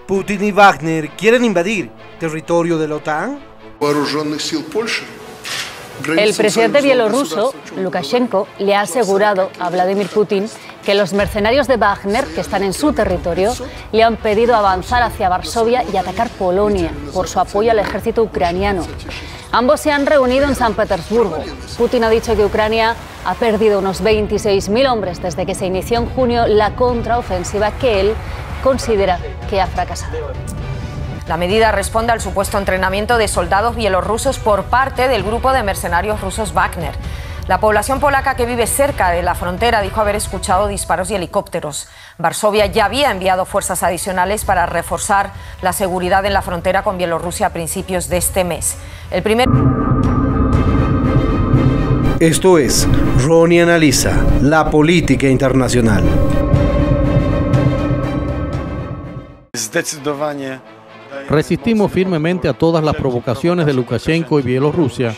Putin y Wagner quieren invadir territorio de la OTAN. El presidente bielorruso, Lukashenko, le ha asegurado a Vladimir Putin que los mercenarios de Wagner, que están en su territorio, le han pedido avanzar hacia Varsovia y atacar Polonia por su apoyo al ejército ucraniano. Ambos se han reunido en San Petersburgo. Putin ha dicho que Ucrania ha perdido unos 26.000 hombres desde que se inició en junio la contraofensiva que él considera que ha fracasado. La medida responde al supuesto entrenamiento de soldados bielorrusos por parte del grupo de mercenarios rusos Wagner. La población polaca que vive cerca de la frontera dijo haber escuchado disparos y helicópteros. Varsovia ya había enviado fuerzas adicionales para reforzar la seguridad en la frontera con Bielorrusia a principios de este mes. Esto es Ronnie Analiza, la política internacional. Resistimos firmemente a todas las provocaciones de Lukashenko y Bielorrusia,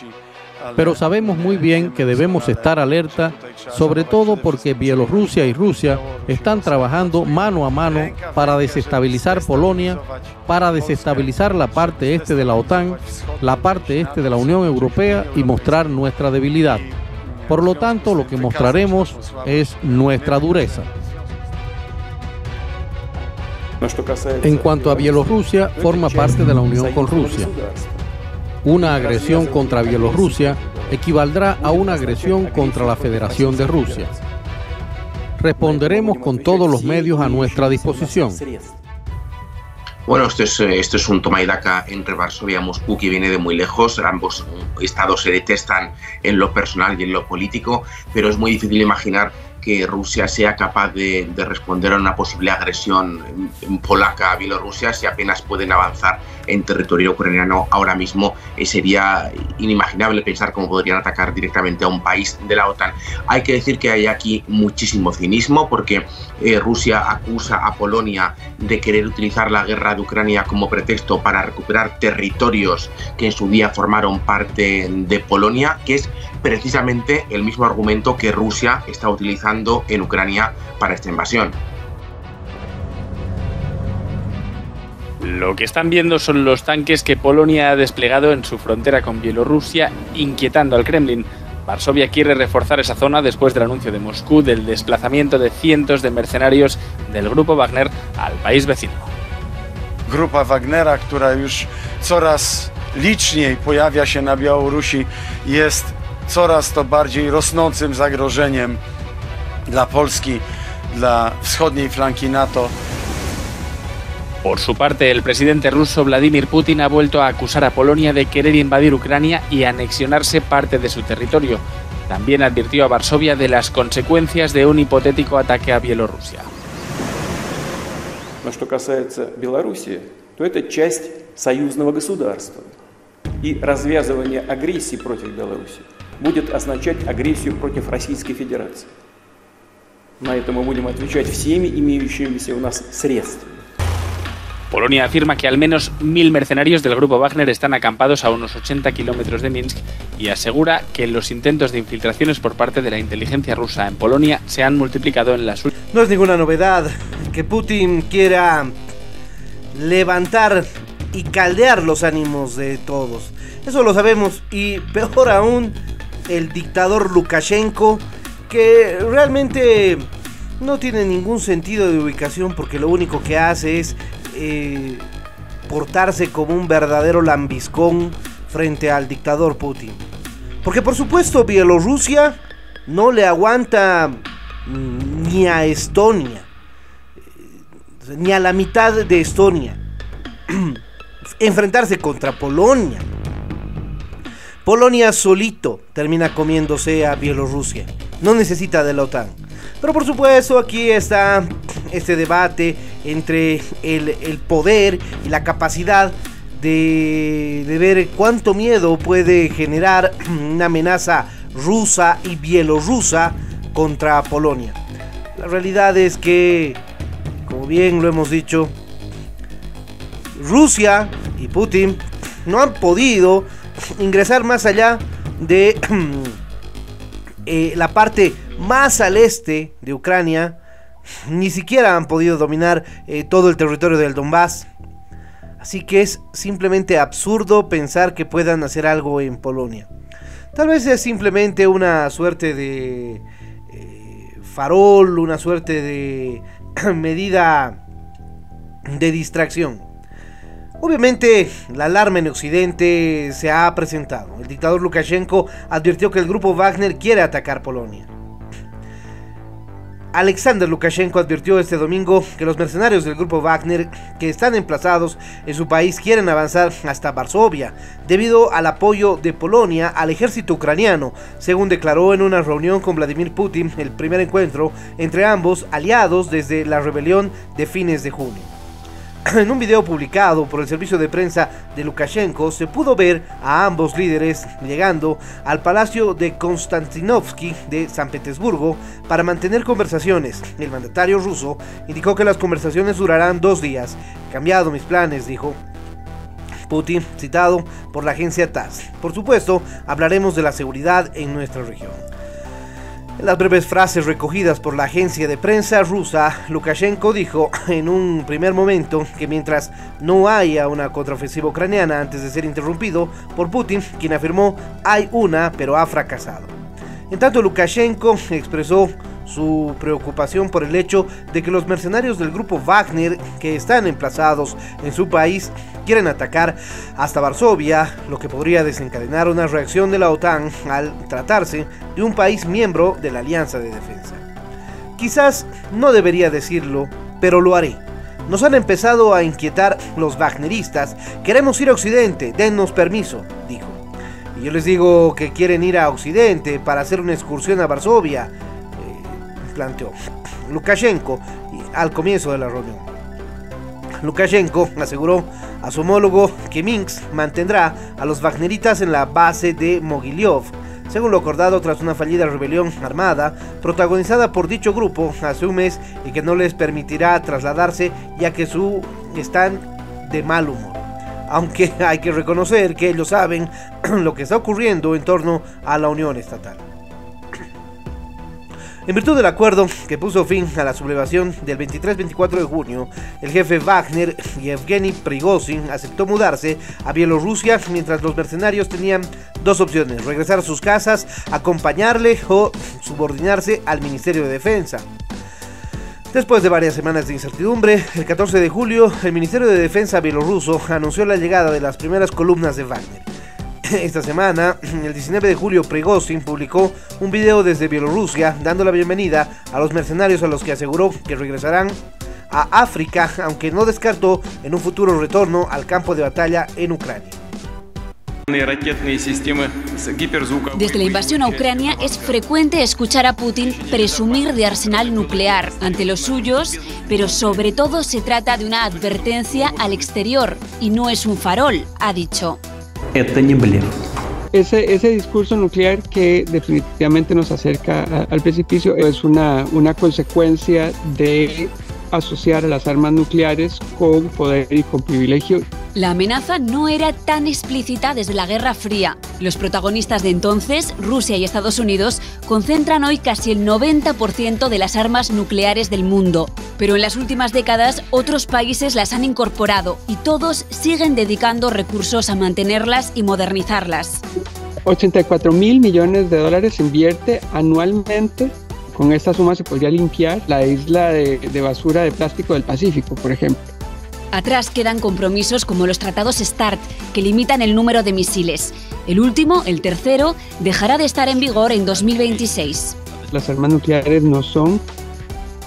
pero sabemos muy bien que debemos estar alerta, sobre todo porque Bielorrusia y Rusia están trabajando mano a mano para desestabilizar Polonia, para desestabilizar la parte este de la OTAN, la parte este de la Unión Europea y mostrar nuestra debilidad. Por lo tanto, lo que mostraremos es nuestra dureza. En cuanto a Bielorrusia, forma parte de la unión con Rusia. Una agresión contra Bielorrusia equivaldrá a una agresión contra la Federación de Rusia. Responderemos con todos los medios a nuestra disposición. Bueno, esto es un toma y daca entre Varsovia y Moscú que viene de muy lejos. Ambos estados se detestan en lo personal y en lo político, pero es muy difícil imaginar que Rusia sea capaz de responder a una posible agresión polaca a Bielorrusia si apenas pueden avanzar en territorio ucraniano ahora mismo. Sería inimaginable pensar cómo podrían atacar directamente a un país de la OTAN. Hay que decir que hay aquí muchísimo cinismo porque Rusia acusa a Polonia de querer utilizar la guerra de Ucrania como pretexto para recuperar territorios que en su día formaron parte de Polonia, que es precisamente el mismo argumento que Rusia está utilizando en Ucrania para esta invasión. Lo que están viendo son los tanques que Polonia ha desplegado en su frontera con Bielorrusia, inquietando al Kremlin. Varsovia quiere reforzar esa zona después del anuncio de Moscú del desplazamiento de cientos de mercenarios del grupo Wagner al país vecino. Grupa Wagnera, która już coraz liczniej pojawia się na Białorusi, jest coraz to bardziej rosnącym zagrożeniem dla Polski, dla wschodniej flanki NATO. Por su parte, el presidente ruso Vladimir Putin ha vuelto a acusar a Polonia de querer invadir Ucrania y anexionarse parte de su territorio. También advirtió a Varsovia de las consecuencias de un hipotético ataque a Bielorrusia. Но что касается Белоруссии, то это часть союзного государства. И развязывание агрессии против Беларуси будет означать агрессию против Российской Федерации. На это мы будем отвечать всеми имеющимися у нас средствами. Polonia afirma que al menos 1.000 mercenarios del grupo Wagner están acampados a unos 80 kilómetros de Minsk y asegura que los intentos de infiltraciones por parte de la inteligencia rusa en Polonia se han multiplicado en las últimas. No es ninguna novedad que Putin quiera levantar y caldear los ánimos de todos. Eso lo sabemos, y peor aún, el dictador Lukashenko, que realmente no tiene ningún sentido de ubicación porque lo único que hace es portarse como un verdadero lambiscón frente al dictador Putin. Porque por supuesto Bielorrusia no le aguanta ni a Estonia, ni a la mitad de Estonia. Enfrentarse contra Polonia. Polonia solito termina comiéndose a Bielorrusia. No necesita de la OTAN. Pero por supuesto aquí está este debate entre el poder y la capacidad de ver cuánto miedo puede generar una amenaza rusa y bielorrusa contra Polonia. La realidad es que, como bien lo hemos dicho, Rusia y Putin no han podido ingresar más allá de la parte más al este de Ucrania. Ni siquiera han podido dominar todo el territorio del Donbass. Así que es simplemente absurdo pensar que puedan hacer algo en Polonia. Tal vez es simplemente una suerte de farol, una suerte de medida de distracción. Obviamente, la alarma en Occidente se ha presentado. El dictador Lukashenko advirtió que el grupo Wagner quiere atacar Polonia. Alexander Lukashenko advirtió este domingo que los mercenarios del grupo Wagner que están emplazados en su país quieren avanzar hasta Varsovia debido al apoyo de Polonia al ejército ucraniano, según declaró en una reunión con Vladimir Putin, el primer encuentro entre ambos aliados desde la rebelión de fines de junio. En un video publicado por el servicio de prensa de Lukashenko se pudo ver a ambos líderes llegando al palacio de Konstantinovsky de San Petersburgo para mantener conversaciones. El mandatario ruso indicó que las conversaciones durarán 2 días. He cambiado mis planes, dijo Putin, citado por la agencia TASS. Por supuesto, hablaremos de la seguridad en nuestra región. En las breves frases recogidas por la agencia de prensa rusa, Lukashenko dijo en un primer momento que mientras no haya una contraofensiva ucraniana antes de ser interrumpido por Putin, quien afirmó hay una pero ha fracasado. En tanto, Lukashenko expresó su preocupación por el hecho de que los mercenarios del grupo Wagner que están emplazados en su país quieren atacar hasta Varsovia, lo que podría desencadenar una reacción de la OTAN al tratarse de un país miembro de la Alianza de Defensa. Quizás no debería decirlo, pero lo haré. Nos han empezado a inquietar los wagneristas, queremos ir a Occidente, dennos permiso, dijo. Y yo les digo que quieren ir a Occidente para hacer una excursión a Varsovia, planteó Lukashenko al comienzo de la reunión. Lukashenko aseguró a su homólogo que Minsk mantendrá a los wagneritas en la base de Mogilev, según lo acordado tras una fallida rebelión armada protagonizada por dicho grupo hace un mes y que no les permitirá trasladarse ya que están de mal humor. Aunque hay que reconocer que ellos saben lo que está ocurriendo en torno a la Unión Estatal. En virtud del acuerdo que puso fin a la sublevación del 23-24 de junio, el jefe Wagner, Yevgeny Prigozhin, aceptó mudarse a Bielorrusia mientras los mercenarios tenían 2 opciones: regresar a sus casas, acompañarle o subordinarse al Ministerio de Defensa. Después de varias semanas de incertidumbre, el 14 de julio, el Ministerio de Defensa bielorruso anunció la llegada de las primeras columnas de Wagner. Esta semana, el 19 de julio, Prigozhin publicó un video desde Bielorrusia dando la bienvenida a los mercenarios a los que aseguró que regresarán a África, aunque no descartó en un futuro retorno al campo de batalla en Ucrania. Desde la invasión a Ucrania es frecuente escuchar a Putin presumir de arsenal nuclear ante los suyos, pero sobre todo se trata de una advertencia al exterior y no es un farol, ha dicho. Ese discurso nuclear que definitivamente nos acerca al precipicio es una consecuencia de asociar a las armas nucleares con poder y con privilegio. La amenaza no era tan explícita desde la Guerra Fría. Los protagonistas de entonces, Rusia y Estados Unidos, concentran hoy casi el 90% de las armas nucleares del mundo. Pero en las últimas décadas otros países las han incorporado y todos siguen dedicando recursos a mantenerlas y modernizarlas. 84.000 millones de dólares se invierte anualmente. Con esta suma se podría limpiar la isla de basura de plástico del Pacífico, por ejemplo. Atrás quedan compromisos como los tratados START, que limitan el número de misiles. El último, el tercero, dejará de estar en vigor en 2026. Las armas nucleares no son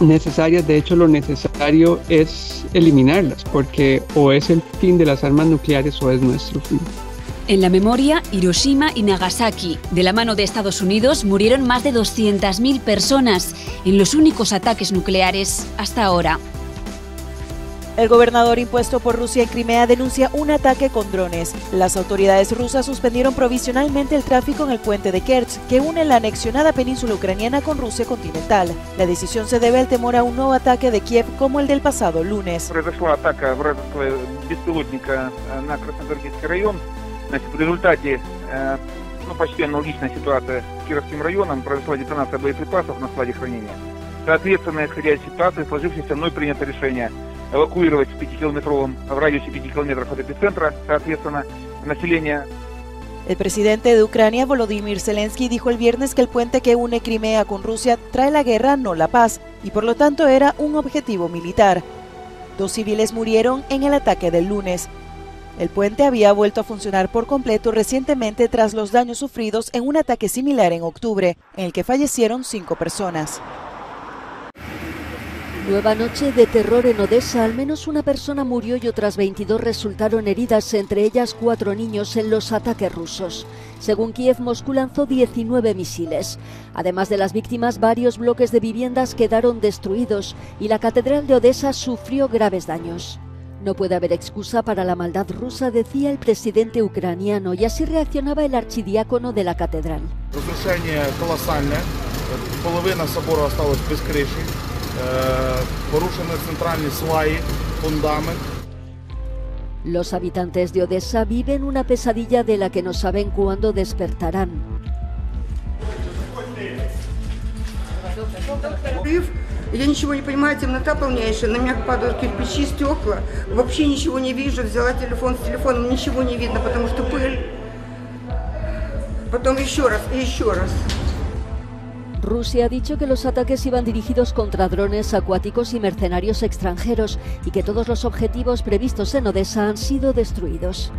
necesarias, de hecho lo necesario es eliminarlas, porque o es el fin de las armas nucleares o es nuestro fin. En la memoria, Hiroshima y Nagasaki, de la mano de Estados Unidos, murieron más de 200.000 personas en los únicos ataques nucleares hasta ahora. El gobernador impuesto por Rusia en Crimea denuncia un ataque con drones. Las autoridades rusas suspendieron provisionalmente el tráfico en el puente de Kerch, que une la anexionada península ucraniana con Rusia continental. La decisión se debe al temor a un nuevo ataque de Kiev como el del pasado lunes. В результате почти аналогичная ситуация с Кировским районом, произошла детонация боеприпасов на складе хранения. Соответственно, исходя из ситуации, сложившейся, мной принято решение эвакуировать в 5-километровом, в радиусе 5 километров от эпицентра, соответственно, население. El presidente de Ucrania, Volodymyr Zelensky, dijo el viernes que el puente que une Crimea con Rusia trae la guerra, no la paz, y por lo tanto era un objetivo militar. 2 civiles murieron en el ataque del lunes. El puente había vuelto a funcionar por completo recientemente tras los daños sufridos en un ataque similar en octubre, en el que fallecieron 5 personas. Nueva noche de terror en Odessa. Al menos una persona murió y otras 22 resultaron heridas, entre ellas 4 niños, en los ataques rusos. Según Kiev, Moscú lanzó 19 misiles. Además de las víctimas, varios bloques de viviendas quedaron destruidos y la catedral de Odessa sufrió graves daños. No puede haber excusa para la maldad rusa, decía el presidente ucraniano, y así reaccionaba el archidiácono de la catedral. Разрушение колоссальное. Половина собора осталась без крыши. Порушены центральные сваи, фундамент. Los habitantes de Odessa viven una pesadilla de la que no saben cuándo despertarán. Я ничего не понимаю, темнота полнейшая, на меня падают кирпичи, стекла, вообще ничего не вижу, взяла телефон, с телефоном ничего не видно, потому что пыль. Потом еще раз и еще раз. Rusia ha dicho que los ataques iban dirigidos contra drones acuáticos y mercenarios extranjeros y que todos los objetivos previstos en Odessa han sido destruidos.